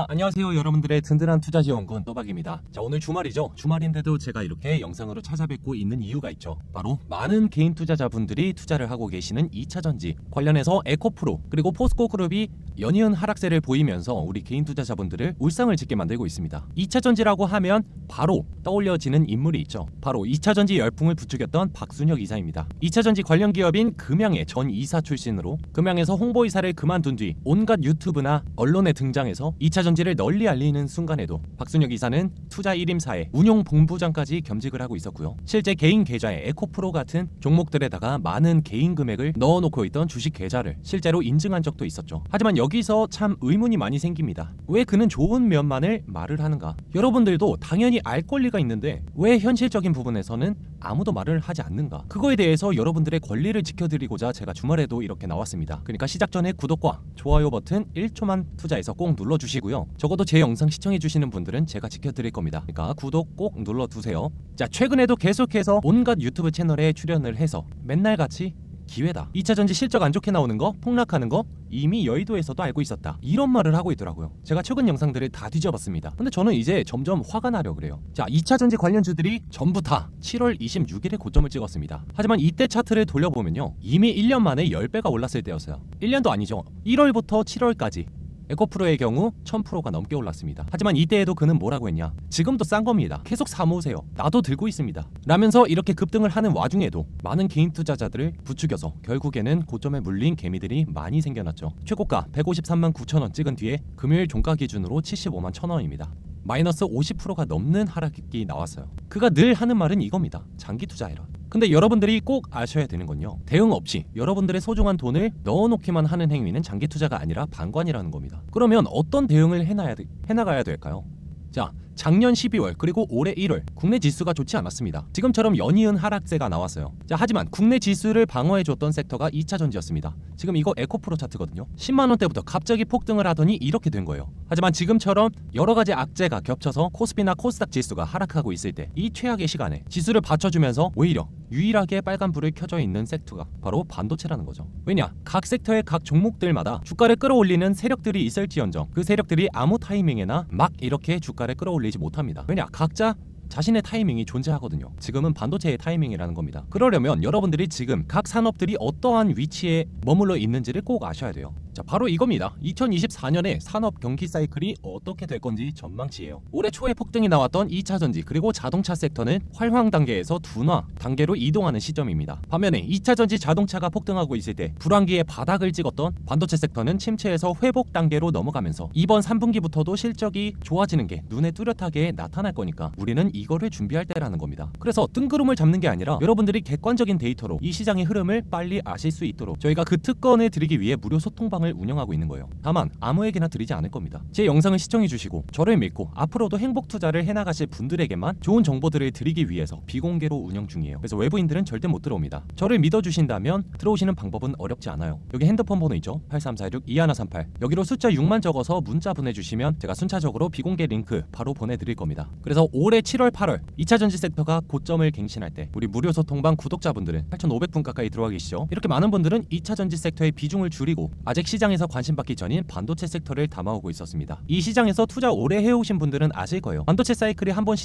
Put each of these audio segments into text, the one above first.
자, 안녕하세요 여러분들의 든든한 투자지원군 또박입니다. 자, 오늘 주말이죠. 주말인데도 제가 이렇게 영상으로 찾아뵙고 있는 이유가 있죠. 바로 많은 개인 투자자분들이 투자를 하고 계시는 2차전지 관련해서 에코프로 그리고 포스코그룹이 연이은 하락세를 보이면서 우리 개인 투자자분들을 울상을 짓게 만들고 있습니다. 2차전지라고 하면 바로 떠올려지는 인물이 있죠. 바로 2차전지 열풍을 부추겼던 박순혁 이사입니다. 2차전지 관련 기업인 금양의 전 이사 출신으로 금양에서 홍보이사를 그만둔 뒤 온갖 유튜브나 언론에 등장해서 2차전지를 널리 알리는 순간에도 박순혁 이사는 투자 1임사에 운용본부장까지 겸직을 하고 있었고요. 실제 개인 계좌에 에코프로 같은 종목들에다가 많은 개인 금액을 넣어놓고 있던 주식 계좌를 실제로 인증한 적도 있었죠. 하지만 여기서 참 의문이 많이 생깁니다. 왜 그는 좋은 면만을 말을 하는가? 여러분들도 당연히 알 권리가 있는데 왜 현실적인 부분에서는 아무도 말을 하지 않는가? 그거에 대해서 여러분들의 권리를 지켜드리고자 제가 주말에도 이렇게 나왔습니다. 그러니까 시작 전에 구독과 좋아요 버튼 1초만 투자해서 꼭 눌러주시고요. 적어도 제 영상 시청해주시는 분들은 제가 지켜드릴 겁니다. 그러니까 구독 꼭 눌러두세요. 자, 최근에도 계속해서 온갖 유튜브 채널에 출연을 해서 맨날 같이 기회다, 2차전지 실적 안 좋게 나오는 거, 폭락하는 거 이미 여의도에서도 알고 있었다, 이런 말을 하고 있더라고요. 제가 최근 영상들을 다 뒤져봤습니다. 근데 저는 이제 점점 화가 나려 그래요. 자, 2차전지 관련주들이 전부 다 7월 26일에 고점을 찍었습니다. 하지만 이때 차트를 돌려보면요, 이미 1년 만에 10배가 올랐을 때였어요. 1년도 아니죠. 1월부터 7월까지 에코프로의 경우 1000%가 넘게 올랐습니다. 하지만 이때에도 그는 뭐라고 했냐? 지금도 싼 겁니다. 계속 사모으세요. 나도 들고 있습니다. 라면서 이렇게 급등을 하는 와중에도 많은 개인 투자자들을 부추겨서 결국에는 고점에 물린 개미들이 많이 생겨났죠. 최고가 153만 9천원 찍은 뒤에 금요일 종가 기준으로 75만 1천원입니다. 마이너스 50%가 넘는 하락이 나왔어요. 그가 늘 하는 말은 이겁니다. 장기 투자해라. 근데 여러분들이 꼭 아셔야 되는 건요, 대응 없이 여러분들의 소중한 돈을 넣어놓기만 하는 행위는 장기 투자가 아니라 방관이라는 겁니다. 그러면 어떤 대응을 해나가야 될까요? 자, 작년 12월 그리고 올해 1월 국내 지수가 좋지 않았습니다. 지금처럼 연이은 하락세가 나왔어요. 자, 하지만 국내 지수를 방어해줬던 섹터가 2차전지였습니다. 지금 이거 에코프로 차트거든요. 10만원대부터 갑자기 폭등을 하더니 이렇게 된 거예요. 하지만 지금처럼 여러가지 악재가 겹쳐서 코스피나 코스닥 지수가 하락하고 있을 때 이 최악의 시간에 지수를 받쳐주면서 오히려 유일하게 빨간불을 켜져 있는 섹터가 바로 반도체라는 거죠. 왜냐? 각 섹터의 각 종목들마다 주가를 끌어올리는 세력들이 있을지언정 그 세력들이 아무 타이밍에나 막 이렇게 주가를 끌어올리지 못합니다. 왜냐? 각자 자신의 타이밍이 존재하거든요. 지금은 반도체의 타이밍이라는 겁니다. 그러려면 여러분들이 지금 각 산업들이 어떠한 위치에 머물러 있는지를 꼭 아셔야 돼요. 자, 바로 이겁니다. 2024년에 산업 경기 사이클이 어떻게 될 건지 전망치예요. 올해 초에 폭등이 나왔던 2차전지 그리고 자동차 섹터는 활황 단계에서 둔화 단계로 이동하는 시점입니다. 반면에 2차전지 자동차가 폭등하고 있을 때 불황기의 바닥을 찍었던 반도체 섹터는 침체에서 회복 단계로 넘어가면서 이번 3분기부터도 실적이 좋아지는 게 눈에 뚜렷하게 나타날 거니까 우리는 이거를 준비할 때라는 겁니다. 그래서 뜬구름을 잡는 게 아니라 여러분들이 객관적인 데이터로 이 시장의 흐름을 빨리 아실 수 있도록 저희가 그 특권을 드리기 위해 무료 소통방을 운영하고 있는 거예요. 다만 아무에게나 드리지 않을 겁니다. 제 영상을 시청해 주시고 저를 믿고 앞으로도 행복 투자를 해나가실 분들에게만 좋은 정보들을 드리기 위해서 비공개로 운영 중이에요. 그래서 외부인들은 절대 못 들어옵니다. 저를 믿어주신다면 들어오시는 방법은 어렵지 않아요. 여기 핸드폰 번호 있죠? 8346-2138 여기로 숫자 6만 적어서 문자 보내주시면 제가 순차적으로 비공개 링크 바로 보내드릴 겁니다. 그래서 올해 7월 8월 2차전지 섹터가 고점을 갱신할 때 우리 무료 소통방 구독자분들은 8,500분 가까이 들어와 계시죠? 이렇게 많은 분들은 2차전지 섹터의 비중을 줄이고 아직 시장에서 관심받기 전인 반도체 섹터를 담아오고 있었습니다. 이 시장에서 투자 오래 해오신 분들은 아실 거예요. 반도체 사이클이 한번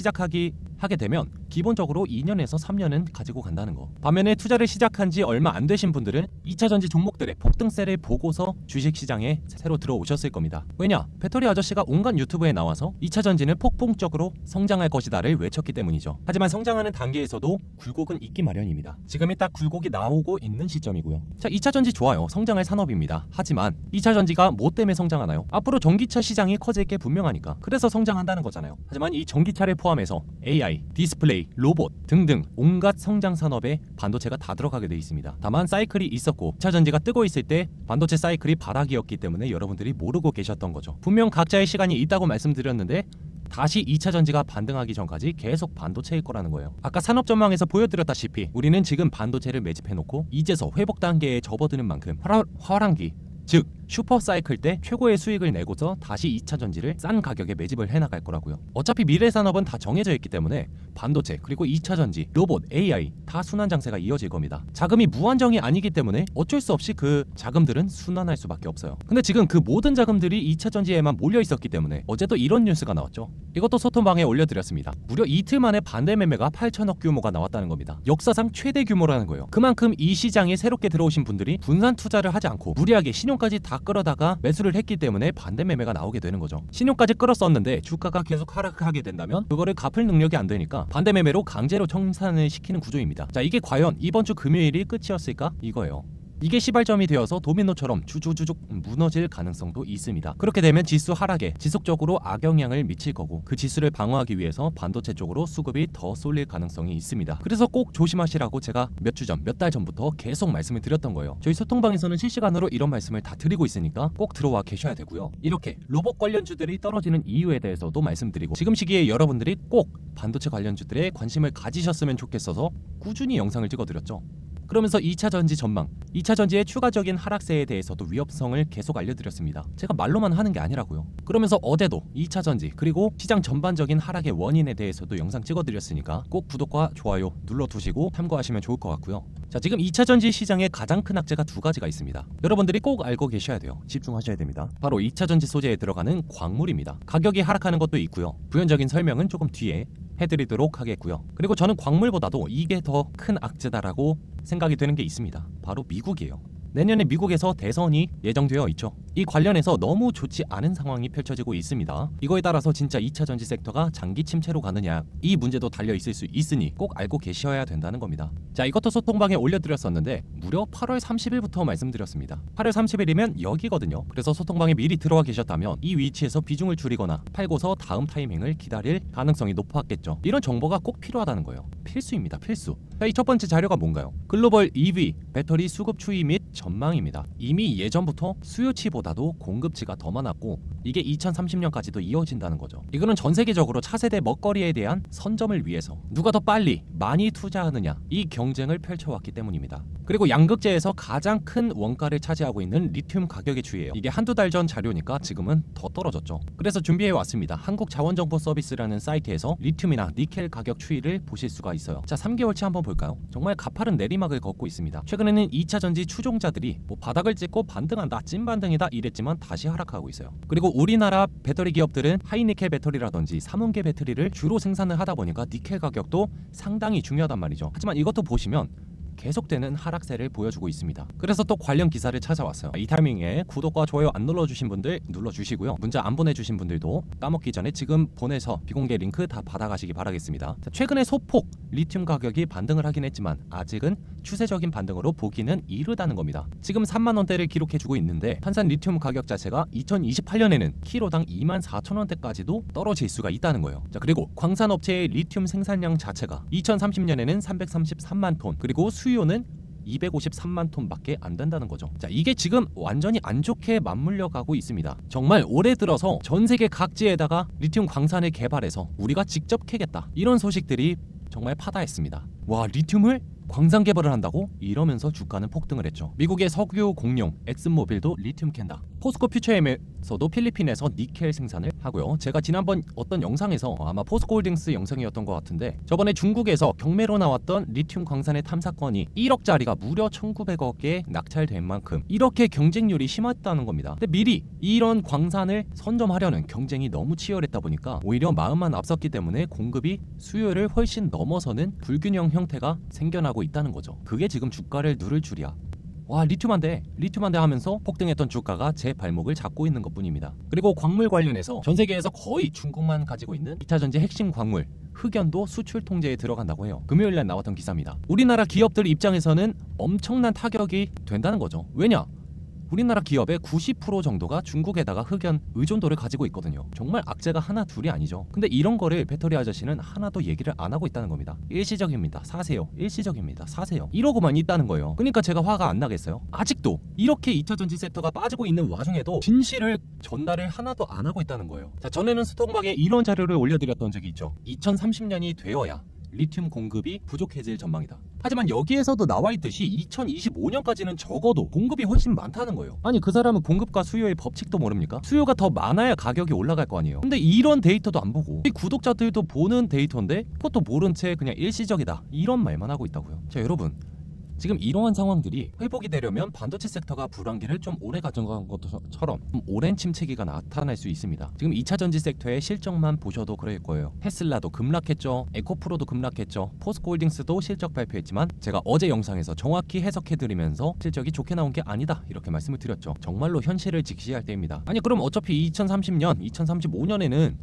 하게 되면 기본적으로 2년에서 3년은 가지고 간다는 거. 반면에 투자를 시작한 지 얼마 안 되신 분들은 2차전지 종목들의 폭등세를 보고서 주식시장에 새로 들어오셨을 겁니다. 왜냐? 배터리 아저씨가 온갖 유튜브에 나와서 2차전지는 폭풍적으로 성장할 것이다를 외쳤기 때문이죠. 하지만 성장하는 단계에서도 굴곡은 있기 마련입니다. 지금이 딱 굴곡이 나오고 있는 시점이고요. 자, 2차전지 좋아요. 성장할 산업입니다. 하지만 2차전지가 뭐 때문에 성장하나요? 앞으로 전기차 시장이 커질 게 분명하니까. 그래서 성장한다는 거잖아요. 하지만 이 전기차를 포함해서 AI, 디스플레이, 로봇 등등 온갖 성장 산업에 반도체가 다 들어가게 돼 있습니다. 다만 사이클이 있었고 2차전지가 뜨고 있을 때 반도체 사이클이 바닥이었기 때문에 여러분들이 모르고 계셨던 거죠. 분명 각자의 시간이 있다고 말씀드렸는데 다시 2차전지가 반등하기 전까지 계속 반도체일 거라는 거예요. 아까 산업 전망에서 보여드렸다시피 우리는 지금 반도체를 매집해놓고 이제서 회복 단계에 접어드는 만큼 화랑기, 즉 슈퍼사이클 때 최고의 수익을 내고서 다시 2차전지를 싼 가격에 매집을 해나갈 거라고요. 어차피 미래산업은 다 정해져 있기 때문에 반도체 그리고 2차전지, 로봇, AI 다 순환장세가 이어질 겁니다. 자금이 무한정이 아니기 때문에 어쩔 수 없이 그 자금들은 순환할 수밖에 없어요. 근데 지금 그 모든 자금들이 2차전지에만 몰려 있었기 때문에 어제도 이런 뉴스가 나왔죠. 이것도 소통방에 올려드렸습니다. 무려 이틀 만에 반대 매매가 8천억 규모가 나왔다는 겁니다. 역사상 최대 규모라는 거예요. 그만큼 이 시장에 새롭게 들어오신 분들이 분산 투자를 하지 않고 무리하게 신용까지 다 끌어다가 매수를 했기 때문에 반대 매매가 나오게 되는 거죠. 신용까지 끌었었는데 주가가 계속 하락하게 된다면 그거를 갚을 능력이 안 되니까 반대 매매로 강제로 청산을 시키는 구조입니다. 자, 이게 과연 이번 주 금요일이 끝이었을까? 이거예요. 이게 시발점이 되어서 도미노처럼 주주주죽 무너질 가능성도 있습니다. 그렇게 되면 지수 하락에 지속적으로 악영향을 미칠 거고 그 지수를 방어하기 위해서 반도체 쪽으로 수급이 더 쏠릴 가능성이 있습니다. 그래서 꼭 조심하시라고 제가 몇 주 전, 몇 달 전부터 계속 말씀을 드렸던 거예요. 저희 소통방에서는 실시간으로 이런 말씀을 다 드리고 있으니까 꼭 들어와 계셔야 되고요. 이렇게 로봇 관련주들이 떨어지는 이유에 대해서도 말씀드리고 지금 시기에 여러분들이 꼭 반도체 관련주들에 관심을 가지셨으면 좋겠어서 꾸준히 영상을 찍어드렸죠. 그러면서 2차전지 전망, 2차전지의 추가적인 하락세에 대해서도 위협성을 계속 알려드렸습니다. 제가 말로만 하는 게 아니라고요. 그러면서 어제도 2차전지 그리고 시장 전반적인 하락의 원인에 대해서도 영상 찍어드렸으니까 꼭 구독과 좋아요 눌러두시고 참고하시면 좋을 것 같고요. 자, 지금 2차전지 시장에 가장 큰 악재가 두 가지가 있습니다. 여러분들이 꼭 알고 계셔야 돼요. 집중하셔야 됩니다. 바로 2차전지 소재에 들어가는 광물입니다. 가격이 하락하는 것도 있고요. 부연적인 설명은 조금 뒤에 해드리도록 하겠고요. 그리고 저는 광물보다도 이게 더 큰 악재다라고 생각이 되는 게 있습니다. 바로 미국이에요. 내년에 미국에서 대선이 예정되어 있죠. 이 관련해서 너무 좋지 않은 상황이 펼쳐지고 있습니다. 이거에 따라서 진짜 2차전지 섹터가 장기 침체로 가느냐 이 문제도 달려있을 수 있으니 꼭 알고 계셔야 된다는 겁니다. 자, 이것도 소통방에 올려드렸었는데 무려 8월 30일부터 말씀드렸습니다. 8월 30일이면 여기거든요. 그래서 소통방에 미리 들어와 계셨다면 이 위치에서 비중을 줄이거나 팔고서 다음 타이밍을 기다릴 가능성이 높았겠죠. 이런 정보가 꼭 필요하다는 거예요. 필수입니다. 필수. 자, 이 첫 번째 자료가 뭔가요? 글로벌 EV 배터리 수급 추이 및 전망입니다. 이미 예전부터 수요치보다도 공급치가 더 많았고 이게 2030년까지도 이어진다는 거죠. 이거는 전 세계적으로 차세대 먹거리에 대한 선점을 위해서 누가 더 빨리 많이 투자하느냐 이 경쟁을 펼쳐왔기 때문입니다. 그리고 양극재에서 가장 큰 원가를 차지하고 있는 리튬 가격의 추이예요. 이게 한두 달 전 자료니까 지금은 더 떨어졌죠. 그래서 준비해 왔습니다. 한국자원정보서비스라는 사이트에서 리튬이나 니켈 가격 추이를 보실 수가 있어요. 자, 3개월치 한번 볼까요? 정말 가파른 내리막을 걷고 있습니다. 최근에는 2차전지 추종자들이 바닥을 찍고 반등한다, 찐반등이다 이랬지만 다시 하락하고 있어요. 그리고 우리나라 배터리 기업들은 하이니켈 배터리라든지 삼원계 배터리를 주로 생산을 하다 보니까 니켈 가격도 상당히 중요하단 말이죠. 하지만 이것도 보시면 계속되는 하락세를 보여주고 있습니다. 그래서 또 관련 기사를 찾아왔어요. 이 타이밍에 구독과 좋아요 안 눌러주신 분들 눌러주시고요. 문자 안 보내주신 분들도 까먹기 전에 지금 보내서 비공개 링크 다 받아가시기 바라겠습니다. 자, 최근에 소폭 리튬 가격이 반등을 하긴 했지만 아직은 추세적인 반등으로 보기는 이르다는 겁니다. 지금 3만원대를 기록해주고 있는데 탄산 리튬 가격 자체가 2028년에는 키로당 24,000원대까지도 떨어질 수가 있다는 거예요. 자, 그리고 광산업체의 리튬 생산량 자체가 2030년에는 333만 톤 그리고 수요는 253만 톤밖에 안 된다는 거죠. 자, 이게 지금 완전히 안 좋게 맞물려 가고 있습니다. 정말 올해 들어서 전 세계 각지에다가 리튬 광산을 개발해서 우리가 직접 캐겠다 이런 소식들이 정말 파다했습니다. 와, 리튬을 광산 개발을 한다고? 이러면서 주가는 폭등을 했죠. 미국의 석유 공룡 엑슨모빌도 리튬 캔다. 포스코 퓨처엠에서도 필리핀에서 니켈 생산을 하고요. 제가 지난번 어떤 영상에서 아마 포스코홀딩스 영상이었던 것 같은데 저번에 중국에서 경매로 나왔던 리튬 광산의 탐사건이 1억짜리가 무려 1900억에 낙찰된 만큼 이렇게 경쟁률이 심했다는 겁니다. 근데 미리 이런 광산을 선점하려는 경쟁이 너무 치열했다 보니까 오히려 마음만 앞섰기 때문에 공급이 수요를 훨씬 넘어서는 불균형 형태가 생겨나고 있다는 거죠. 그게 지금 주가를 누를 줄이야. 와, 리튬한데 하면서 폭등했던 주가가 제 발목을 잡고 있는 것뿐입니다. 그리고 광물 관련해서 전 세계에서 거의 중국만 가지고 있는 2차전지 핵심 광물 흑연도 수출 통제에 들어간다고 해요. 금요일날 나왔던 기사입니다. 우리나라 기업들 입장에서는 엄청난 타격이 된다는 거죠. 왜냐? 우리나라 기업의 90% 정도가 중국에다가 흑연 의존도를 가지고 있거든요. 정말 악재가 하나 둘이 아니죠. 근데 이런 거를 배터리 아저씨는 하나도 얘기를 안 하고 있다는 겁니다. 일시적입니다. 사세요. 일시적입니다. 사세요. 이러고만 있다는 거예요. 그러니까 제가 화가 안 나겠어요? 아직도 이렇게 2차전지 섹터가 빠지고 있는 와중에도 진실을 전달을 하나도 안 하고 있다는 거예요. 자, 전에는 스톡방에 이런 자료를 올려드렸던 적이 있죠. 2030년이 되어야 리튬 공급이 부족해질 전망이다. 하지만 여기에서도 나와있듯이 2025년까지는 적어도 공급이 훨씬 많다는 거예요. 아니 그 사람은 공급과 수요의 법칙도 모릅니까? 수요가 더 많아야 가격이 올라갈 거 아니에요. 근데 이런 데이터도 안 보고, 이 구독자들도 보는 데이터인데 그것도 모른 채 그냥 일시적이다 이런 말만 하고 있다고요. 자 여러분, 지금 이러한 상황들이 회복이 되려면 반도체 섹터가 불황기를 좀 오래 가져간 것처럼 좀 오랜 침체기가 나타날 수 있습니다. 지금 2차전지 섹터의 실적만 보셔도 그럴 거예요. 테슬라도 급락했죠. 에코프로도 급락했죠. 포스코홀딩스도 실적 발표했지만 제가 어제 영상에서 정확히 해석해드리면서 실적이 좋게 나온 게 아니다 이렇게 말씀을 드렸죠. 정말로 현실을 직시할 때입니다. 아니 그럼 어차피 2030년, 2035년에는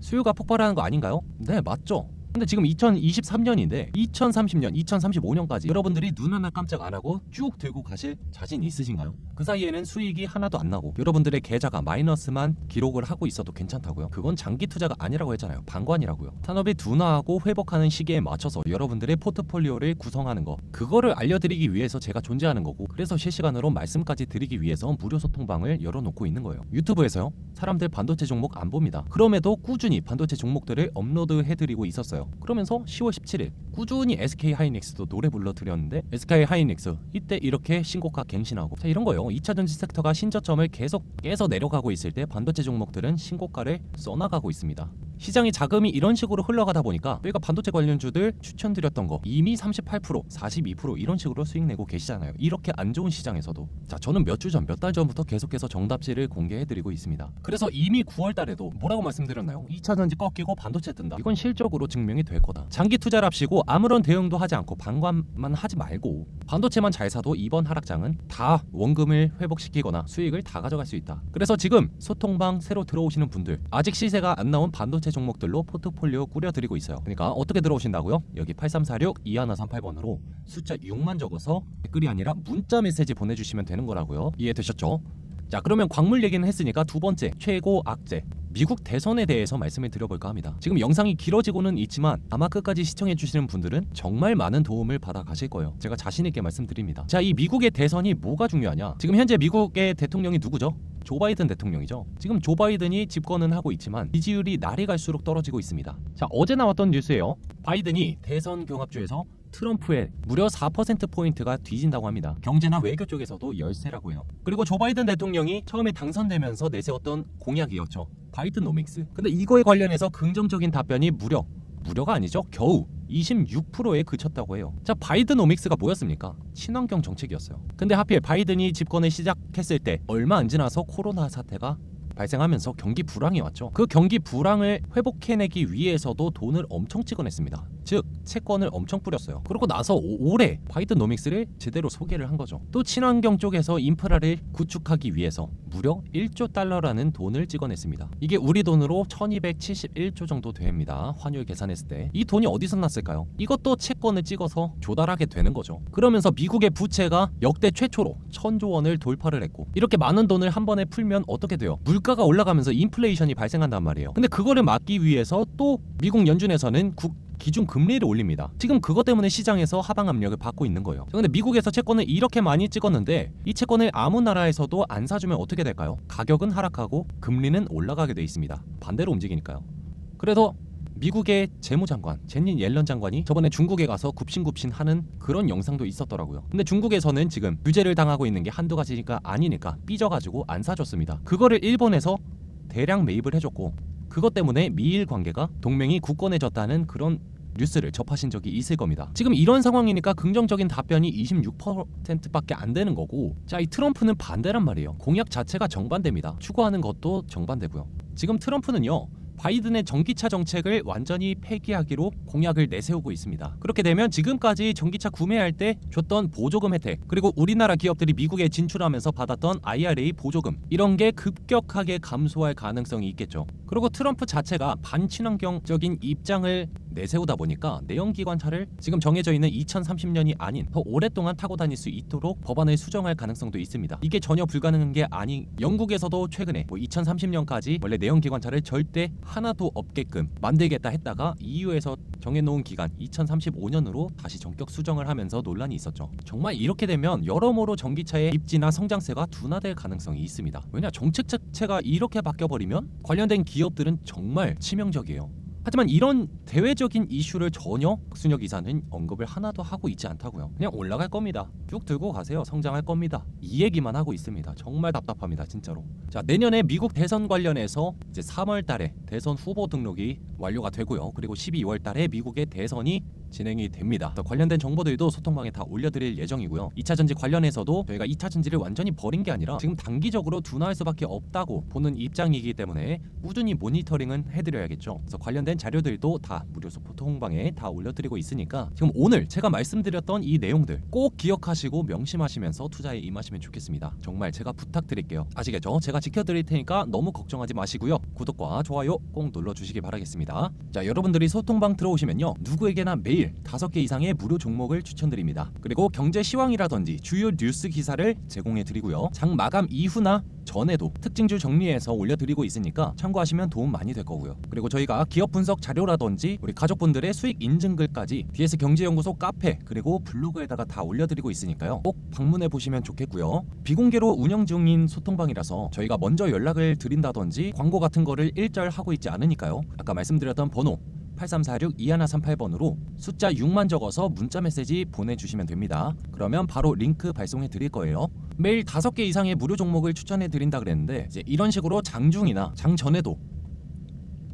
수요가 폭발하는 거 아닌가요? 네 맞죠. 근데 지금 2023년인데 2030년, 2035년까지 여러분들이 눈 하나 깜짝 안 하고 쭉 들고 가실 자신 있으신가요? 그 사이에는 수익이 하나도 안 나고 여러분들의 계좌가 마이너스만 기록을 하고 있어도 괜찮다고요? 그건 장기 투자가 아니라고 했잖아요. 방관이라고요. 산업이 둔화하고 회복하는 시기에 맞춰서 여러분들의 포트폴리오를 구성하는 거, 그거를 알려드리기 위해서 제가 존재하는 거고, 그래서 실시간으로 말씀까지 드리기 위해서 무료 소통방을 열어놓고 있는 거예요. 유튜브에서요, 사람들 반도체 종목 안 봅니다. 그럼에도 꾸준히 반도체 종목들을 업로드해드리고 있었어요. 그러면서 10월 17일 꾸준히 SK하이닉스도 노래 불러드렸는데, SK하이닉스 이때 이렇게 신고가 갱신하고, 자 이런 거예요. 2차전지 섹터가 신저점을 계속 깨서 내려가고 있을 때 반도체 종목들은 신고가를 써나가고 있습니다. 시장의 자금이 이런 식으로 흘러가다 보니까 저희가 반도체 관련주들 추천드렸던 거 이미 38%, 42% 이런 식으로 수익 내고 계시잖아요. 이렇게 안 좋은 시장에서도. 자 저는 몇 주 전, 몇 달 전부터 계속해서 정답지를 공개해드리고 있습니다. 그래서 이미 9월 달에도 뭐라고 말씀드렸나요? 2차전지 꺾이고 반도체 뜬다. 이건 실적으로 증명이 될 거다. 장기 투자랍시고 아무런 대응도 하지 않고 방관만 하지 말고 반도체만 잘 사도 이번 하락장은 다 원금을 회복시키거나 수익을 다 가져갈 수 있다. 그래서 지금 소통방 새로 들어오시는 분들, 아직 시세가 안 나온 반도체 종목들로 포트폴리오 꾸려드리고 있어요. 그러니까 어떻게 들어오신다고요? 여기 8346-2138번으로 숫자 6만 적어서 댓글이 아니라 문자 메시지 보내주시면 되는 거라고요. 이해되셨죠? 자 그러면 광물 얘기는 했으니까 두 번째, 최고 악재 미국 대선에 대해서 말씀을 드려볼까 합니다. 지금 영상이 길어지고는 있지만 아마 끝까지 시청해주시는 분들은 정말 많은 도움을 받아 가실 거예요. 제가 자신있게 말씀드립니다. 자, 이 미국의 대선이 뭐가 중요하냐? 지금 현재 미국의 대통령이 누구죠? 조 바이든 대통령이죠. 지금 조 바이든이 집권은 하고 있지만 지지율이 날이 갈수록 떨어지고 있습니다. 자, 어제 나왔던 뉴스예요. 바이든이 대선 경합주에서 트럼프의 무려 4%포인트가 뒤진다고 합니다. 경제나 외교 쪽에서도 열세라고 해요. 그리고 조 바이든 대통령이 처음에 당선되면서 내세웠던 공약이었죠. 바이든노믹스. 근데 이거에 관련해서 긍정적인 답변이 무려가 아니죠. 겨우 26%에 그쳤다고 해요. 자, 바이든노믹스가 뭐였습니까? 친환경 정책이었어요. 근데 하필 바이든이 집권을 시작했을 때 얼마 안 지나서 코로나 사태가 발생하면서 경기 불황이 왔죠. 그 경기 불황을 회복해내기 위해서도 돈을 엄청 찍어냈습니다. 즉 채권을 엄청 뿌렸어요. 그러고 나서 올해 바이든노믹스를 제대로 소개를 한 거죠. 또 친환경 쪽에서 인프라를 구축하기 위해서 무려 1조 달러라는 돈을 찍어냈습니다. 이게 우리 돈으로 1271조 정도 됩니다. 환율 계산했을 때. 이 돈이 어디서 났을까요? 이것도 채권을 찍어서 조달하게 되는 거죠. 그러면서 미국의 부채가 역대 최초로 1000조 원을 돌파를 했고, 이렇게 많은 돈을 한 번에 풀면 어떻게 돼요? 물가가 올라가면서 인플레이션이 발생한단 말이에요. 근데 그거를 막기 위해서 또 미국 연준에서는 기준 금리를 올립니다. 지금 그것 때문에 시장에서 하방 압력을 받고 있는 거예요. 근데 미국에서 채권을 이렇게 많이 찍었는데 이 채권을 아무 나라에서도 안 사주면 어떻게 될까요? 가격은 하락하고 금리는 올라가게 돼 있습니다. 반대로 움직이니까요. 그래서 미국의 재무장관 제닛 옐런 장관이 저번에 중국에 가서 굽신굽신 하는 그런 영상도 있었더라고요. 근데 중국에서는 지금 규제를 당하고 있는 게 한두 가지니까 아니니까 삐져가지고 안 사줬습니다. 그거를 일본에서 대량 매입을 해줬고, 그것 때문에 미일 관계가 동맹이 굳건해졌다는 그런 뉴스를 접하신 적이 있을 겁니다. 지금 이런 상황이니까 긍정적인 답변이 26%밖에 안 되는 거고, 자, 이 트럼프는 반대란 말이에요. 공약 자체가 정반대입니다. 추구하는 것도 정반대고요. 지금 트럼프는요, 바이든의 전기차 정책을 완전히 폐기하기로 공약을 내세우고 있습니다. 그렇게 되면 지금까지 전기차 구매할 때 줬던 보조금 혜택, 그리고 우리나라 기업들이 미국에 진출하면서 받았던 IRA 보조금, 이런 게 급격하게 감소할 가능성이 있겠죠. 그리고 트럼프 자체가 반친환경적인 입장을 내세우다 보니까 내연기관차를 지금 정해져 있는 2030년이 아닌 더 오랫동안 타고 다닐 수 있도록 법안을 수정할 가능성도 있습니다. 이게 전혀 불가능한 게 아니, 영국에서도 최근에 2030년까지 원래 내연기관차를 절대 하나도 없게끔 만들겠다 했다가 EU에서 정해놓은 기간 2035년으로 다시 전격 수정을 하면서 논란이 있었죠. 정말 이렇게 되면 여러모로 전기차의 입지나 성장세가 둔화될 가능성이 있습니다. 왜냐, 정책 자체가 이렇게 바뀌어버리면 관련된 기업들은 정말 치명적이에요. 하지만 이런 대외적인 이슈를 전혀 박순혁 이사는 언급을 하나도 하고 있지 않다고요. 그냥 올라갈 겁니다. 쭉 들고 가세요. 성장할 겁니다. 이 얘기만 하고 있습니다. 정말 답답합니다. 진짜로. 자, 내년에 미국 대선 관련해서 이제 3월 달에 대선 후보 등록이 완료가 되고요. 그리고 12월 달에 미국의 대선이 진행이 됩니다. 관련된 정보들도 소통방에 다 올려드릴 예정이고요. 2차 전지 관련해서도 저희가 2차 전지를 완전히 버린 게 아니라 지금 단기적으로 둔화할 수밖에 없다고 보는 입장이기 때문에 꾸준히 모니터링은 해드려야겠죠. 그래서 관련된 자료들도 다 무료 소통방에 다 올려드리고 있으니까 지금 오늘 제가 말씀드렸던 이 내용들 꼭 기억하시고 명심하시면서 투자에 임하시면 좋겠습니다. 정말 제가 부탁드릴게요. 아시겠죠? 제가 지켜드릴 테니까 너무 걱정하지 마시고요. 구독과 좋아요 꼭 눌러주시기 바라겠습니다. 자, 여러분들이 소통방 들어오시면요, 누구에게나 매일 5개 이상의 무료 종목을 추천드립니다. 그리고 경제 시황이라든지 주요 뉴스 기사를 제공해 드리고요. 장 마감 이후나 전에도 특징주 정리해서 올려드리고 있으니까 참고하시면 도움 많이 될 거고요. 그리고 저희가 기업 분석 자료라든지 우리 가족분들의 수익 인증글까지 DS 경제연구소 카페 그리고 블로그에다가 다 올려드리고 있으니까요. 꼭 방문해 보시면 좋겠고요. 비공개로 운영 중인 소통방이라서 저희가 먼저 연락을 드린다든지 광고 같은 거를 일절 하고 있지 않으니까요. 아까 말씀드렸던 번호 8346-2138번으로 숫자 6만 적어서 문자 메시지 보내주시면 됩니다. 그러면 바로 링크 발송해 드릴 거예요. 매일 5개 이상의 무료 종목을 추천해 드린다 그랬는데 이제 이런 식으로 장중이나 장 전에도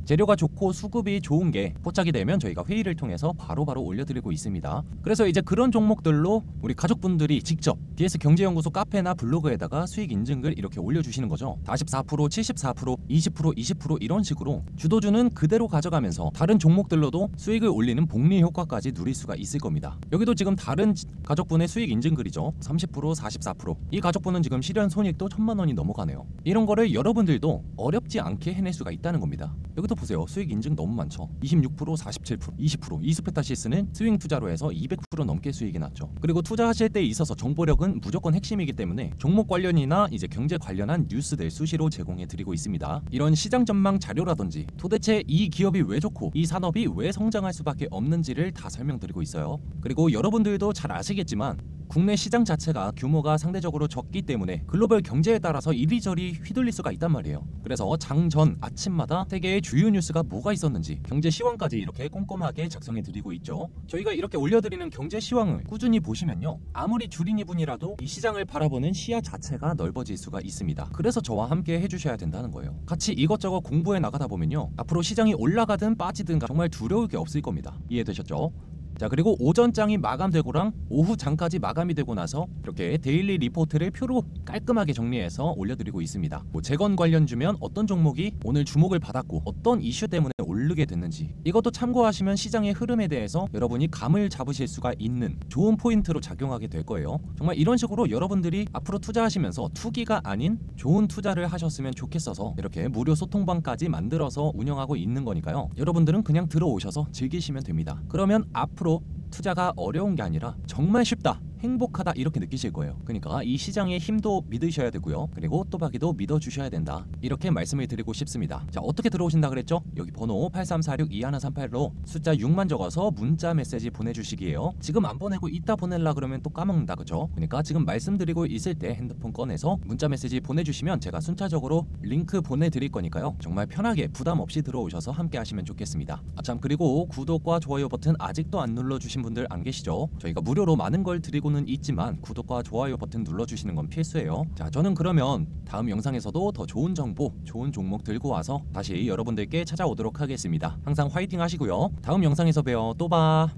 재료가 좋고 수급이 좋은 게 포착이 되면 저희가 회의를 통해서 바로바로 올려드리고 있습니다. 그래서 이제 그런 종목들로 우리 가족분들이 직접 DS 경제연구소 카페나 블로그에다가 수익 인증글 이렇게 올려주시는 거죠. 44%, 74%, 20%, 20% 이런 식으로 주도주는 그대로 가져가면서 다른 종목들로도 수익을 올리는 복리 효과까지 누릴 수가 있을 겁니다. 여기도 지금 다른 가족분의 수익 인증글이죠. 30%, 44%. 이 가족분은 지금 실현 손익도 1000만 원이 넘어가네요. 이런 거를 여러분들도 어렵지 않게 해낼 수가 있다는 겁니다. 여기도 보세요. 수익 인증 너무 많죠. 26%, 47%, 20%. 이스페타시스는 스윙 투자로 해서 200% 넘게 수익이 났죠. 그리고 투자하실 때 있어서 정보력은 무조건 핵심이기 때문에 종목 관련이나 이제 경제 관련한 뉴스들 수시로 제공해 드리고 있습니다. 이런 시장 전망 자료라든지 도대체 이 기업이 왜 좋고 이 산업이 왜 성장할 수밖에 없는지를 다 설명드리고 있어요. 그리고 여러분들도 잘 아시겠지만 국내 시장 자체가 규모가 상대적으로 적기 때문에 글로벌 경제에 따라서 이리저리 휘둘릴 수가 있단 말이에요. 그래서 장전 아침마다 세계의 주요 뉴스가 뭐가 있었는지 경제 시황까지 이렇게 꼼꼼하게 작성해 드리고 있죠. 저희가 이렇게 올려드리는 경제 시황을 꾸준히 보시면요, 아무리 주린이 분이라도 이 시장을 바라보는 시야 자체가 넓어질 수가 있습니다. 그래서 저와 함께 해주셔야 된다는 거예요. 같이 이것저것 공부해 나가다 보면요, 앞으로 시장이 올라가든 빠지든 정말 두려울 게 없을 겁니다. 이해되셨죠? 자, 그리고 오전장이 마감되고랑 오후장까지 마감이 되고 나서 이렇게 데일리 리포트를 표로 깔끔하게 정리해서 올려드리고 있습니다. 재건 관련주면 어떤 종목이 오늘 주목을 받았고 어떤 이슈 때문에 오르게 됐는지 이것도 참고하시면 시장의 흐름에 대해서 여러분이 감을 잡으실 수가 있는 좋은 포인트로 작용하게 될 거예요. 정말 이런 식으로 여러분들이 앞으로 투자하시면서 투기가 아닌 좋은 투자를 하셨으면 좋겠어서 이렇게 무료 소통방까지 만들어서 운영하고 있는 거니까요. 여러분들은 그냥 들어오셔서 즐기시면 됩니다. 그러면 앞으로 투자가 어려운 게 아니라 정말 쉽다, 행복하다 이렇게 느끼실 거예요. 그러니까 이 시장의 힘도 믿으셔야 되고요. 그리고 또박이도 믿어주셔야 된다. 이렇게 말씀을 드리고 싶습니다. 자, 어떻게 들어오신다 그랬죠? 여기 번호 8346-2138로 숫자 6만 적어서 문자 메시지 보내주시기예요. 지금 안 보내고 이따 보내려 그러면 또 까먹는다, 그죠? 그러니까 지금 말씀드리고 있을 때 핸드폰 꺼내서 문자 메시지 보내주시면 제가 순차적으로 링크 보내드릴 거니까요. 정말 편하게 부담 없이 들어오셔서 함께 하시면 좋겠습니다. 참, 그리고 구독과 좋아요 버튼 아직도 안 눌러주신 분들 안 계시죠? 저희가 무료로 많은 걸 드리고 있지만 구독과 좋아요 버튼 눌러주시는 건 필수예요. 자, 저는 그러면 다음 영상에서도 더 좋은 정보, 좋은 종목 들고 와서 다시 여러분들께 찾아오도록 하겠습니다. 항상 화이팅 하시고요. 다음 영상에서 봬요. 또 봐.